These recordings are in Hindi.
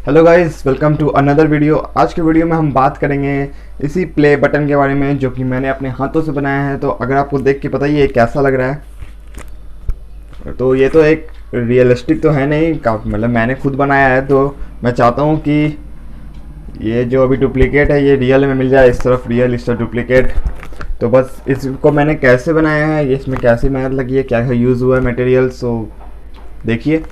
Hello guys, welcome to another video. आज के वीडियो में हम बात करेंगे इसी प्ले बटन के बारे में जो कि मैंने अपने हाथों से बनाया है। तो अगर आपको देख के पता ही ये कैसा लग रहा है, तो ये तो एक रियलिस्टिक तो है नहीं, मतलब मैंने खुद बनाया है। तो मैं चाहता हूँ कि ये जो अभी डुप्लीकेट है ये रियल में मिल जाए, इस तरफ रियल इस तरफ डुप्लीकेट। तो बस इसको मैंने कैसे बनाया है, ये इसमें कैसी मेहनत लगी है, क्या क्या यूज़ हुआ है मटेरियल, सो देखिए।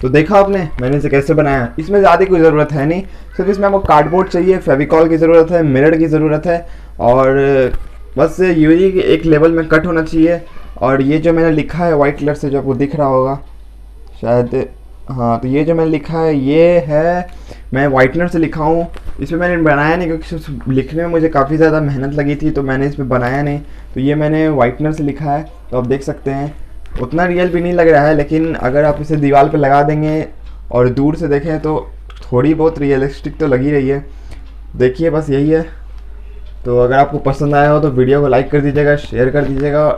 तो देखा आपने मैंने इसे कैसे बनाया। इसमें ज़्यादा कोई ज़रूरत है नहीं, सिर्फ इसमें आपको कार्डबोर्ड चाहिए, फेविकॉल की ज़रूरत है, मिरर की ज़रूरत है, और बस यूवी के एक लेवल में कट होना चाहिए। और ये जो मैंने लिखा है वाइट कलर से, जो आपको दिख रहा होगा शायद, हाँ, तो ये जो मैंने लिखा है ये है, मैं वाइटनर से लिखा हूँ। इसमें मैंने बनाया नहीं क्योंकि लिखने में मुझे काफ़ी ज़्यादा मेहनत लगी थी, तो मैंने इसमें बनाया नहीं। तो ये मैंने वाइटनर से लिखा है, तो आप देख सकते हैं उतना रियल भी नहीं लग रहा है, लेकिन अगर आप इसे दीवार पे लगा देंगे और दूर से देखें तो थोड़ी बहुत रियलिस्टिक तो लगी रही है। देखिए बस यही है। तो अगर आपको पसंद आया हो तो वीडियो को लाइक कर दीजिएगा, शेयर कर दीजिएगा,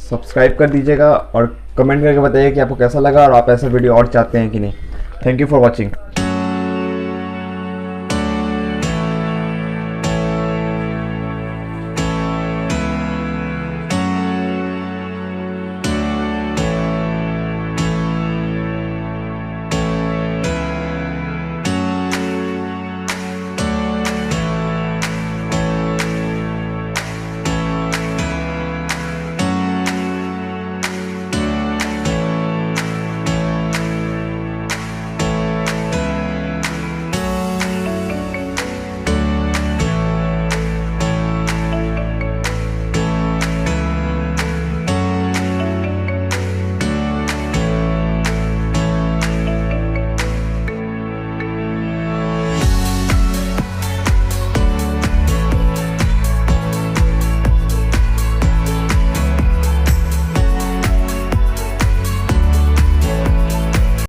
सब्सक्राइब कर दीजिएगा, और कमेंट करके बताइए कि आपको कैसा लगा और आप ऐसा वीडियो और चाहते हैं कि नहीं। Thank you for watching.